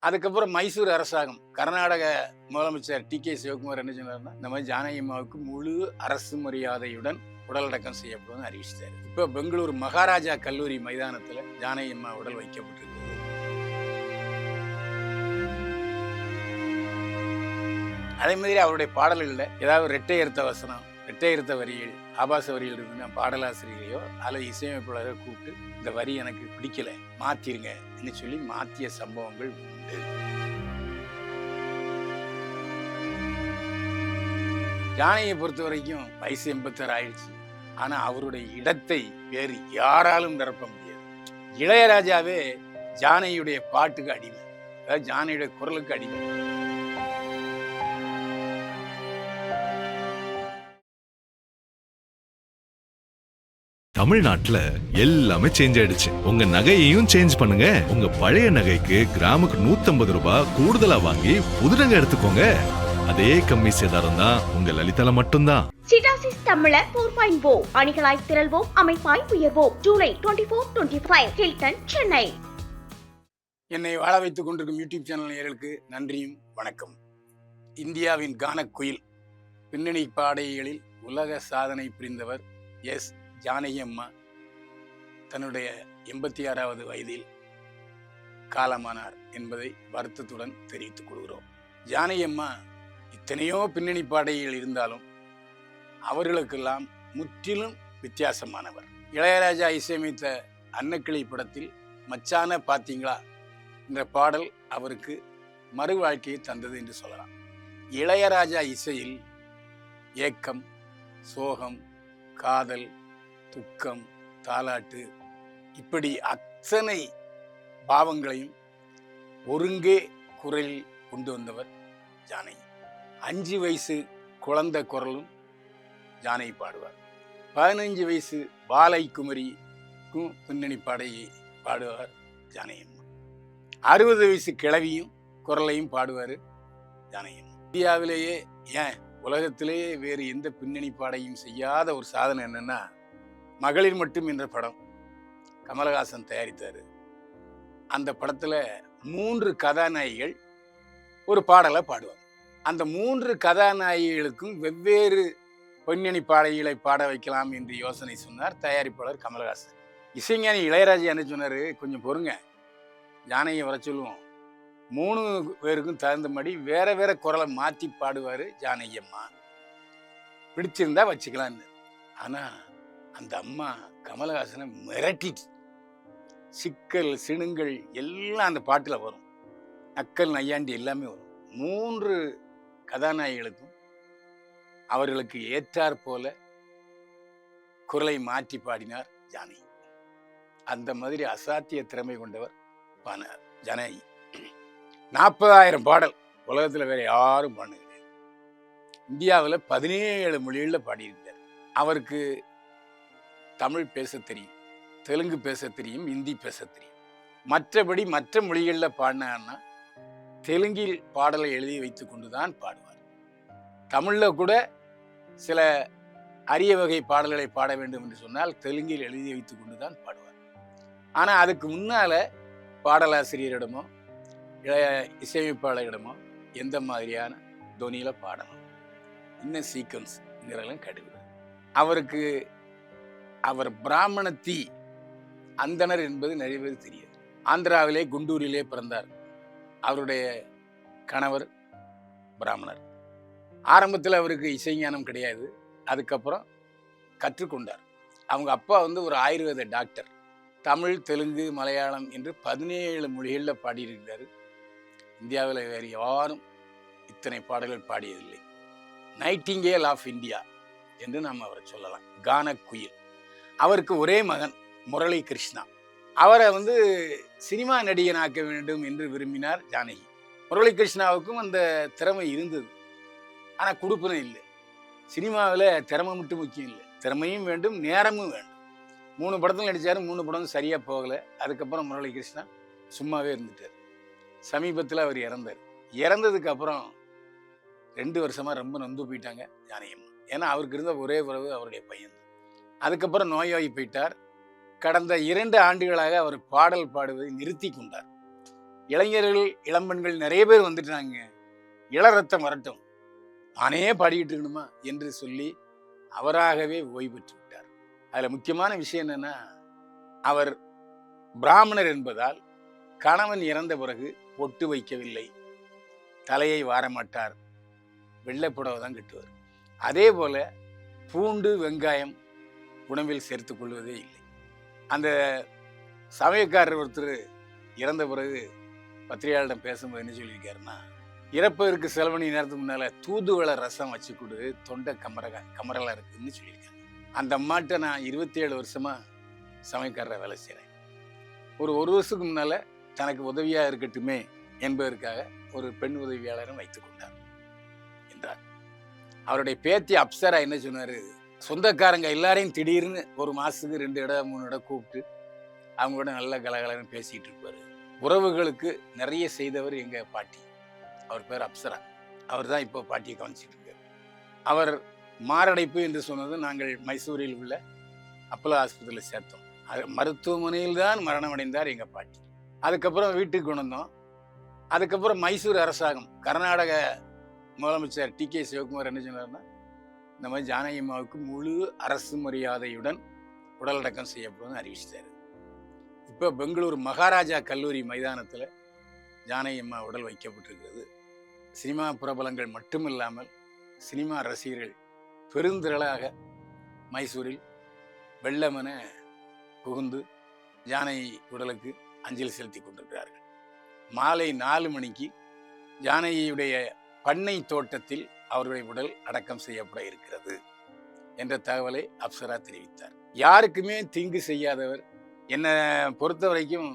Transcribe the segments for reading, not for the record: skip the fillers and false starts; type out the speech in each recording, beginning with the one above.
அதுக்கப்புறம் மைசூர் அரசாங்கம், கர்நாடக முதலமைச்சர் டி.கே. சிவகுமார் என்ன சொன்னார்னா, இந்த மாதிரி ஜானகி அம்மாவுக்கு முழு அரசு மரியாதையுடன் உடலடக்கம் செய்யப்படும்னு அறிவிச்சிட்டாரு. இப்போ பெங்களூர் மகாராஜா கல்லூரி மைதானத்துல ஜானகி அம்மா உடல் வைக்கப்பட்டிருக்கு. அதே மாதிரி அவருடைய பாடல்கள்ல ஏதாவது ரெட்டை அர்த்த வசனம், ரெட்டை அர்த்த வரிகள், ஆபாச வரிகள் இருக்குன்னா பாடலாசிரியரையோ அல்லது இசையமைப்பாளரோ கூப்பிட்டு இந்த வரி எனக்கு பிடிக்கல, மாத்திருங்க சொல்லி மாத்திய சம்பவங்கள் உண்டு. ஜானகியை பொறுத்த வரைக்கும் வயசு 86 ஆயிடுச்சு. ஆனா அவருடைய இடத்தை வேறு யாராலும் நிரப்ப முடியாது. இளையராஜாவே ஜானகியுடைய பாட்டுக்கு அடிமை, அதாவது ஜானகியுடைய குரலுக்கு அடிமை. தமிழ்நாட்டுல எல்லாமே சேஞ்ச் ஆயிடுச்சு. உங்க நகையையும் சேஞ்ச் பண்ணுங்க. உங்க பழைய நகைக்கு கிராமுக்கு 150 ரூபாய் கூடுதலா வாங்கி புது நகை எடுத்துக்கோங்க. அதே கம்மி சேதாரம் தான் உங்க லலிதால மட்டும்தான். சிடாசிஸ் தமிழர் 4.0 அணிகளாய் திரள்வோம், அமைப்பாய் உயர்வோம். ஜூலை 24-25 ஹில்டன், சென்னை. என்னை வாழ வைத்துக் கொண்டிருக்கும் யூடியூப் சேனல் நேயர்களுக்கு நன்றியும் வணக்கம். இந்தியாவின் கானக்குயில், பின்னணி பாடகிகளில் உலக சாதனை புரிந்தவர் எஸ். ஜானகி அம்மா தன்னுடைய 86வது வயதில் காலமானார் என்பதை வருத்தத்துடன் தெரிவித்துக் கொள்கிறோம். ஜானகி அம்மா எத்தனையோ பின்னணி பாடகிகள் இருந்தாலும் அவர்களுக்கெல்லாம் முற்றிலும் வித்தியாசமானவர். இளையராஜா இசையமைத்த அன்னக்கிளி படத்தில் மச்சான பாத்தீங்களா என்ற பாடல் அவருக்கு மறு வாழ்க்கையை தந்தது என்று சொல்லலாம். இளையராஜா இசையில் ஏக்கம், சோகம், காதல், துக்கம், தாலாட்டு இப்படி அத்தனை பாவங்களையும் ஒருங்கே குரலில் கொண்டு வந்தவர் ஜானகி. 5 வயசு குழந்தை குரலும் ஜானகி பாடுவார். 15 வயசு பாலை குமரிக்கும் பின்னணி பாடகி பாடுவார் ஜானகி அம்மா. 60 வயசு கிழவியும் குரலையும் பாடுவார் ஜானகி அம்மா. இந்தியாவிலேயே ஏன் உலகத்திலேயே வேறு எந்த பின்னணி பாடகியும் செய்யாத ஒரு சாதனை என்னன்னா, மகளிர் மட்டும் என்ற படம் கமலஹாசன் தயாரித்தார். அந்த படத்துல 3 கதாநாயகிகள் ஒரு பாடலை பாடுவார். அந்த 3 கதாநாயகிகளுக்கும் வெவ்வேறு பின்னணி பாடகிகளை பாட வைக்கலாம் என்று யோசனை சொன்னார் தயாரிப்பாளர் கமலஹாசன். இசைஞானி இளையராஜா என்ன சொன்னாரு, கொஞ்சம் பொறுங்க, ஜானகியை வர சொல்லுவோம், 3 பேருக்கும் தகுந்தபடி வேற வேற குரலை மாற்றி பாடுவார் ஜானகி அம்மா, பிடிச்சிருந்தா வச்சுக்கலான்னு. ஆனா அந்த அம்மா கமலஹாசனை மிரட்டிட்டு, சிக்கல் சிணுங்கள் எல்லாம் அந்த பாட்டில் வரும், நக்கல் நையாண்டி எல்லாமே வரும். 3 கதாநாயகிகளுக்கும் அவர்களுக்கு ஏற்றாற் போல குரலை மாற்றி பாடினார் ஜானகி. அந்த மாதிரி அசாத்திய திறமை கொண்டவர் ஜானகி. 40,000 பாடல் உலகத்தில் வேற யாரும் பாடுங்க கிடையாது. இந்தியாவில் 17 மொழிகளில் பாடியிருக்கார். அவருக்கு தமிழ் பேச தெரியும், தெலுங்கு பேச தெரியும், ஹிந்தி பேச தெரியும். மற்றபடி மற்ற மொழிகளில் பாடினான்னா தெலுங்கில் பாடலை எழுதி வைத்து கொண்டு தான் பாடுவார். தமிழில் கூட சில அரிய வகை பாடல்களை பாட வேண்டும் என்று சொன்னால் தெலுங்கில் எழுதி வைத்து கொண்டு தான் பாடுவார். ஆனால் அதுக்கு முன்னால பாடலாசிரியரிடமோ இசையமைப்பாளரிடமோ எந்த மாதிரியான தொனியில பாடணும், இன்னும் சீக்வன்ஸ்ங்கிறதெல்லாம் கடுகு. அவருக்கு அவர் பிராமணத்தி அந்தனர் என்பது நிறைய பேர் தெரியாது. ஆந்திராவிலே குண்டூரிலே பிறந்தார். அவருடைய கணவர் பிராமணர். ஆரம்பத்தில் அவருக்கு இசைஞானம் கிடையாது. அதுக்கப்புறம் கற்றுக்கொண்டார். அவங்க அப்பா ஒரு ஆயுர்வேத டாக்டர். தமிழ், தெலுங்கு, மலையாளம் என்று 17 மொழிகளில் பாடியிருக்கிறார். இந்தியாவில் வேறு யாரும் இத்தனை பாடல்கள் பாடியதில்லை. நைட்டிங்கேல் ஆஃப் இந்தியா என்று நாம் அவரை சொல்லலாம். கானக்குயில். அவருக்கு ஒரே மகன் முரளி கிருஷ்ணா. அவரை சினிமா நடிகனாக்க வேண்டும் என்று விரும்பினார் ஜானகி. முரளி கிருஷ்ணாவுக்கும் அந்த திறமை இருந்தது, ஆனால் கொடுப்பனும் இல்லை. சினிமாவில் திறமை மட்டும் முக்கியம் இல்லை, திறமையும் வேண்டும், நேரமும் வேண்டும். 3 படத்தில் நடித்தார், 3 படம் சரியாக போகலை. அதுக்கப்புறம் முரளி கிருஷ்ணா சும்மாவே இருந்துட்டார். சமீபத்தில் அவர் இறந்தார். இறந்ததுக்கு அப்புறம் 2 வருஷமா ரொம்ப நொந்து போயிட்டாங்க ஜானகி அம்மா. ஏன்னா அவருக்கு இருந்த ஒரே உறவு அவருடைய பையன். அதுக்கப்புறம் நோயாகி போயிட்டார். கடந்த 2 ஆண்டுகளாக அவர் பாடல் பாடுவதை நிறுத்தி கொண்டார். இளைஞர்கள் இளம்பெண்கள் நிறைய பேர் வந்துட்டாங்க, இள ரத்தம் வரட்டும், நானே பாடிக்கிட்டு இருக்கணுமா என்று சொல்லி அவராகவே ஓய்வு பெற்று விட்டார். அதுல முக்கியமான விஷயம் என்னன்னா, அவர் பிராமணர் என்பதால் கணவன் இறந்த பிறகு பொட்டு வைக்கவில்லை, தலையை வாரமாட்டார், வெள்ளைப்புடவை தான் கட்டுவார். அதே போல பூண்டு வெங்காயம் உணவில் சேர்த்துக் கொள்வதே இல்லை. அந்த சமயக்காரர் ஒருத்தர் இறந்த பிறகு பத்திரிகையாளரிடம் பேசும்போது என்ன சொல்லியிருக்காருன்னா, இறப்பதற்கு சில மணி நேரத்துக்கு முன்னால தூதுவளை ரசம் வச்சு கொடு, தொண்டை கமரலா இருக்குன்னு சொல்லியிருக்காங்க. அந்த அம்மாட்ட நான் 27 வருஷமா சமயக்காரரை வேலை செய்கிறேன். ஒரு வருஷத்துக்கு முன்னால தனக்கு உதவியா இருக்கட்டுமே என்பதற்காக ஒரு பெண் உதவியாளரும் வைத்துக் கொண்டார் என்றார். அவருடைய பேத்தி அப்சரா என்ன சொன்னாரு, சொந்தக்காரங்க எல்லாரையும் திடீர்னு ஒரு மாசத்துக்கு 2 இடம் 3 இடம் கூப்பிட்டு அவங்க கூட நல்ல கலகலன்னு பேசிட்டு இருப்பாரு. உறவுகளுக்கு நிறைய செய்தவர் எங்க பாட்டி. அவர் பேர் அப்சரா. அவர் தான் இப்போ பாட்டியை கவனிச்சிட்டு இருக்காரு. அவர் மாரடைப்பு என்று சொன்னது நாங்கள் மைசூரில் உள்ள அப்போலோ ஆஸ்பத்திரியில் சேர்த்தோம். மருத்துவமனையில் தான் மரணம் அடைந்தார் எங்க பாட்டி. அதுக்கப்புறம் வீட்டுக்கு கொண்டு வந்தோம். அதுக்கப்புறம் மைசூர் அரசாங்கம், கர்நாடக முதலமைச்சர் டி கே சிவகுமார் என்ன சொன்னார்னா, இந்த மாதிரி ஜானகி அம்மாவுக்கு முழு அரசு மரியாதையுடன் உடல் அடக்கம் செய்யப்படும்னு அறிவிச்சிட்டாரு. இப்போ பெங்களூர் மகாராஜா கல்லூரி மைதானத்தில் ஜானகி அம்மா உடல் வைக்கப்பட்டிருக்கிறது. சினிமா பிரபலங்கள் மட்டுமில்லாமல் சினிமா ரசிகர்கள் பெருந்திரளாக மைசூரில் வெள்ளமென புகுந்து ஜானகி உடலுக்கு அஞ்சலி செலுத்தி கொண்டிருக்கிறார்கள். மாலை 4 மணிக்கு ஜானகியுடைய பண்ணை தோட்டத்தில் அவருடைய உடல் அடக்கம் செய்யப்பட இருக்கிறது என்ற தகவலை அப்சரா தெரிவித்தார். யாருக்குமே தீங்கு செய்யாதவர். என்னை பொறுத்த வரைக்கும்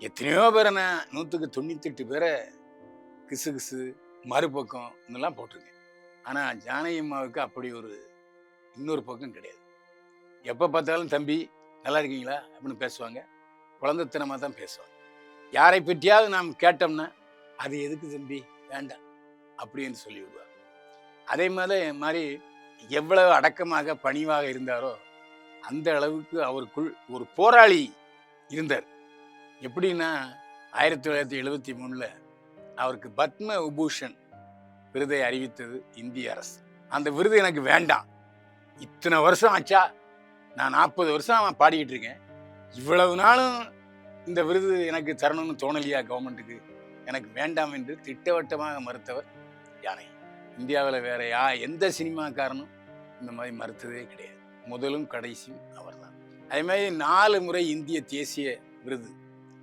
எத்தனையோ பேரை நான் 198 பேரை கிசு கிசு மறுபக்கம் இதெல்லாம் போட்டிருக்கேன். ஆனால் ஜானகி அம்மாவுக்கு அப்படி ஒரு இன்னொரு பக்கம் கிடையாது. எப்போ பார்த்தாலும் தம்பி நல்லா இருக்கீங்களா அப்படின்னு பேசுவாங்க. குழந்தைத்தனமாக தான் பேசுவாங்க. யாரை பற்றியாவது நாம் கேட்டோம்னா அது எதுக்கு தம்பி வேண்டாம் அப்படின்னு சொல்லி விடுவார். அதே மாதிரி எவ்வளவு அடக்கமாக பணிவாக இருந்தாரோ அந்த அளவுக்கு அவருக்குள் ஒரு போராளி இருந்தார். எப்படின்னா 1973 அவருக்கு பத்ம விபூஷன் விருதை அறிவித்தது இந்திய அரசு. அந்த விருது எனக்கு வேண்டாம், இத்தனை வருஷம் ஆச்சா, நான் 40 வருஷம் பாடிக்கிட்டு இருக்கேன், இவ்வளவு நாளும் இந்த விருது எனக்கு தரணும்னு தோணலையா கவர்மெண்ட்டுக்கு, எனக்கு வேண்டாம் என்று திட்டவட்டமாக மறுத்தவர் ஜானகி. இந்தியாவில் வேற எந்த சினிமாக்காரனும் இந்த மாதிரி மறுத்ததே கிடையாது. முதலும் கடைசியும் அவர் தான். அதே மாதிரி 4 முறை இந்திய தேசிய விருது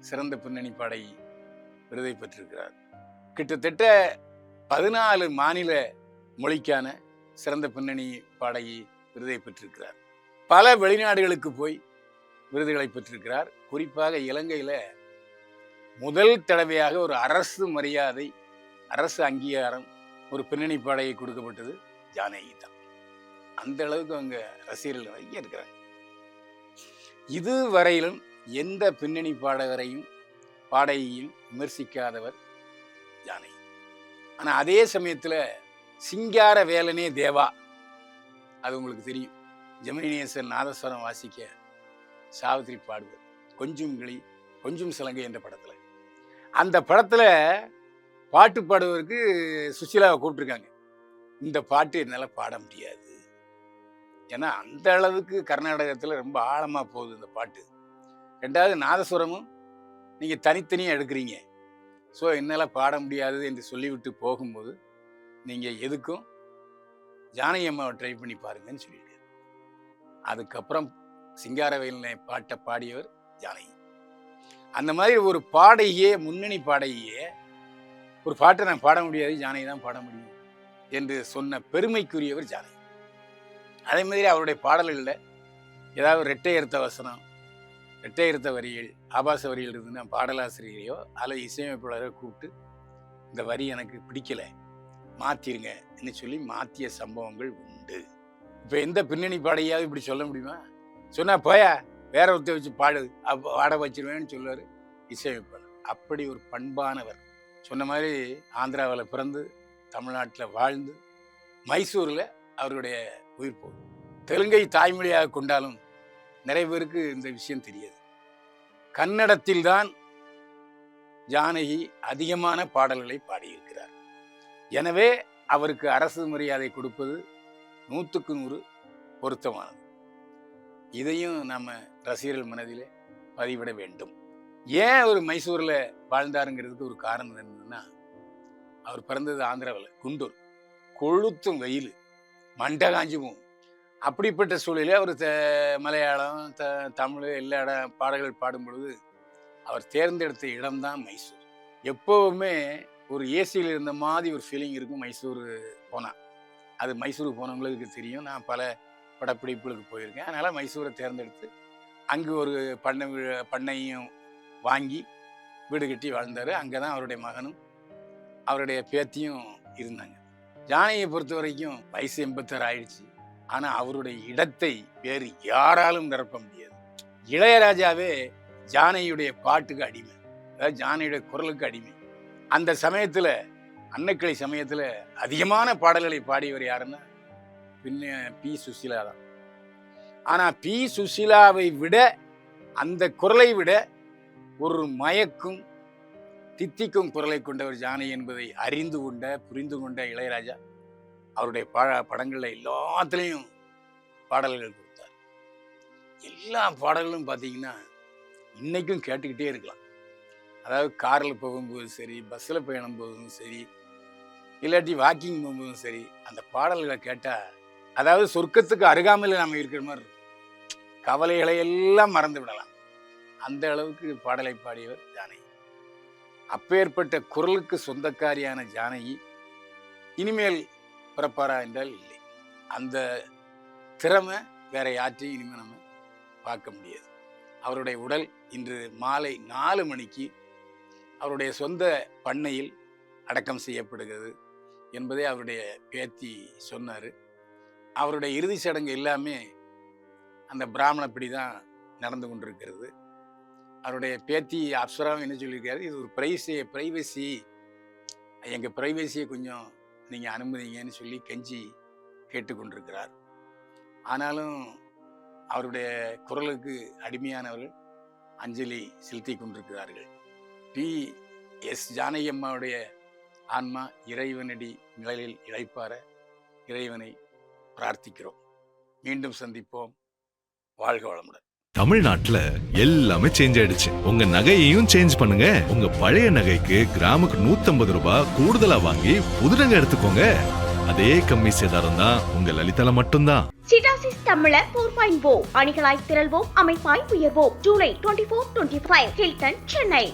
சிறந்த பின்னணி பாடகி விருதை பெற்றிருக்கிறார். கிட்டத்தட்ட 14 மாநில மொழிக்கான சிறந்த பின்னணி பாடகி விருதை பெற்றிருக்கிறார். பல வெளிநாடுகளுக்கு போய் விருதுகளை பெற்றிருக்கிறார். குறிப்பாக இலங்கையில் முதல் தடவையாக ஒரு அரசு மரியாதை, அரசு அங்கீகாரம் ஒரு பின்னணி பாடகி கொடுக்கப்பட்டது ஜானகி தான். அந்த அளவுக்கு அவங்க ரசிகர்கள் நிறைய இருக்கிறாங்க. இதுவரையிலும் எந்த பின்னணி பாடகியும் விமர்சிக்காதவர் ஜானகி. ஆனால் அதே சமயத்தில் சிங்கார வேலனே தேவா, அது உங்களுக்கு தெரியும். ஜெமினியேசன் நாதஸ்வரம் வாசிக்க சாவித்திரி பாடுவர் கொஞ்சம் கிளி கொஞ்சம் சிலங்கை என்ற படத்தில். அந்த படத்தில் பாட்டு பாடுவதற்கு சுஷீலாவை கூப்பிட்டுருக்காங்க. இந்த பாட்டு என்னால் பாட முடியாது, ஏன்னா அந்த அளவுக்கு கர்நாடகத்தில் ரொம்ப ஆழமாக போகுது இந்த பாட்டு. 2வது நாதஸ்வரமும் நீங்கள் தனித்தனியாக எடுக்கிறீங்க, ஸோ என்னால் பாட முடியாது என்று சொல்லிவிட்டு போகும்போது நீங்கள் எதுக்கும் ஜானகி அம்மாவை ட்ரை பண்ணி பாருங்கன்னு சொல்லியிருக்காரு. அதுக்கப்புறம் சிங்காரவேலனை பாட்டை பாடியவர் ஜானகி. அந்த மாதிரி ஒரு பாடகியே, முன்னணி பாடகியே, ஒரு பாட்டை நான் பாட முடியாது, ஜானகி தான் பாட முடியும் என்று சொன்ன பெருமைக்குரியவர் ஜானகி. அதே மாதிரி அவருடைய பாடல்களில் ஏதாவது ரெட்டை அர்த்த வசனம், ரெட்டை அர்த்த வரிகள், ஆபாச வரிகள் இருந்து பாடலாசிரியரையோ அல்லது இசையமைப்பாளரோ கூப்பிட்டு இந்த வரி எனக்கு பிடிக்கலை மாற்றிருங்க என்று சொல்லி மாற்றிய சம்பவங்கள் உண்டு. இப்போ எந்த பின்னணி பாடகியாவது இப்படி சொல்ல முடியுமா? சொன்னால் போயா வேற ஒருத்த வச்சு பாடு, பாட வச்சிருவேன்னு சொல்லுவார் இசையமைப்பாளர். அப்படி ஒரு பண்பானவர். சொன்ன மாதிரி ஆந்திராவில் பிறந்து தமிழ்நாட்டில் வாழ்ந்து மைசூரில் அவருடைய உயிர் போகுது. தெலுங்கை தாய்மொழியாக கொண்டாலும் நிறைய பேருக்கு இந்த விஷயம் தெரியாது. கன்னடத்தில் தான் ஜானகி அதிகமான பாடல்களை பாடியிருக்கிறார். எனவே அவருக்கு அரசு மரியாதை கொடுப்பது 100க்கு 100 பொருத்தமானது. இதையும் நம்ம ரசிகர்கள் மனதிலே பதிவிட வேண்டும். ஏன் அவர் மைசூர்ல வாழ்ந்தாருங்கிறதுக்கு ஒரு காரணம் என்னன்னா, அவர் பிறந்தது ஆந்திராவில் குண்டூர். கொளுத்தும் வெயில், மண்டை காஞ்சி போகும். அப்படிப்பட்ட சூழலில் அவர் மலையாளம் தமிழ் எல்லா பாடல்கள் பாடும் பொழுது அவர் தேர்ந்தெடுத்த இடம்தான் மைசூர். எப்போவுமே ஒரு ஏசியில் இருந்த மாதிரி ஒரு ஃபீலிங் இருக்கும் மைசூர் போனால். அது மைசூருக்கு போனவங்களுக்கு தெரியும். நான் பல படப்பிடிப்புகளுக்கு போயிருக்கேன். அதனால் மைசூரை தேர்ந்தெடுத்து அங்கு ஒரு பண்ணையும் வாங்கி வீடு கட்டி வாழ்ந்தார். அங்கே தான் அவருடைய மகனும் அவருடைய பேத்தியும் இருந்தாங்க. ஜானகியை பொறுத்த வரைக்கும் வயசு 86 ஆயிடுச்சு. ஆனால் அவருடைய இடத்தை வேறு யாராலும் நிரப்ப முடியாது. இளையராஜாவே ஜானகியுடைய பாட்டுக்கு அடிமை, அதாவது ஜானகியுடைய குரலுக்கு அடிமை. அந்த சமயத்தில் அன்னக்கிளை சமயத்தில் அதிகமான பாடல்களை பாடியவர் யாருன்னா பின்ன பி. சுசீலா தான். ஆனால் பி. சுசீலாவை விட அந்த குரலை விட ஒரு மயக்கும் தித்திக்கும் குரலை கொண்டவர் ஜானகி என்பதை அறிந்து கொண்ட புரிந்து கொண்ட இளையராஜா அவருடைய படங்களில் எல்லாத்துலேயும் பாடல்கள் கொடுத்தார். எல்லா பாடல்களும் பார்த்தீங்கன்னா இன்னைக்கும் கேட்டுக்கிட்டே இருக்கலாம். அதாவது காரில் போகும்போது சரி, பஸ்ஸில் பயணம் போகும்போதும் சரி, இல்லாட்டி வாக்கிங் போகும்போதும் சரி, அந்த பாடல்களை கேட்டால் அதாவது சொர்க்கத்துக்கு அருகாமையில் நம்ம இருக்கிற மாதிரி இருக்கும். கவலைகளை எல்லாம் மறந்து விடலாம். அந்த அளவுக்கு பாடலை பாடியவர் ஜானகி. அப்பேற்பட்ட குரலுக்கு சொந்தக்காரியான ஜானகி இனிமேல் பிறப்பாரா என்றால் இல்லை. அந்த திறமை வேற யாற்றையும் இனிமேல் நம்ம பார்க்க முடியாது. அவருடைய உடல் இன்று மாலை 4 மணிக்கு அவருடைய சொந்த பண்ணையில் அடக்கம் செய்யப்படுகிறது என்பதை அவருடைய பேத்தி சொன்னார். அவருடைய இறுதி சடங்கு எல்லாமே அந்த பிராமணப்படி தான் நடந்து கொண்டிருக்கிறது. அவருடைய பேத்தி அப்சராவும் என்ன சொல்லியிருக்காரு, இது ஒரு ப்ரைவசி, எங்கள் ப்ரைவசியை கொஞ்சம் நீங்கள் அனுமதிங்கன்னு சொல்லி கெஞ்சி கேட்டுக்கொண்டிருக்கிறார். ஆனாலும் அவருடைய குரலுக்கு அடிமையானவர்கள் அஞ்சலி செலுத்தி கொண்டிருக்கிறார்கள். பி.எஸ். ஜானகி அம்மாவுடைய ஆன்மா இறைவனடி நிழலில் இளைப்பார இறைவனை பிரார்த்திக்கிறோம். மீண்டும் சந்திப்போம். வாழ்க வளமுடன். தமிழ்நாட்டுல எல்லாமே சேஞ்ச் ஆயிடுச்சு. உங்க நகையையும் சேஞ்ச் பண்ணுங்க. உங்க பழைய நகைக்கு கிராமுக்கு 150 ரூபாய் கூடுதலா வாங்கி புது நகை எடுத்துக்கோங்க. அதே கம்மி சேதாரம் தான் உங்க லலிதால மட்டும்தான். சிடாசிஸ் தமிழர் 4.0 அணிகளாய் திரள்வோம், அமைப்பாய் உயர்வோம். ஜூலை 24-25 ஹில்டன், சென்னை.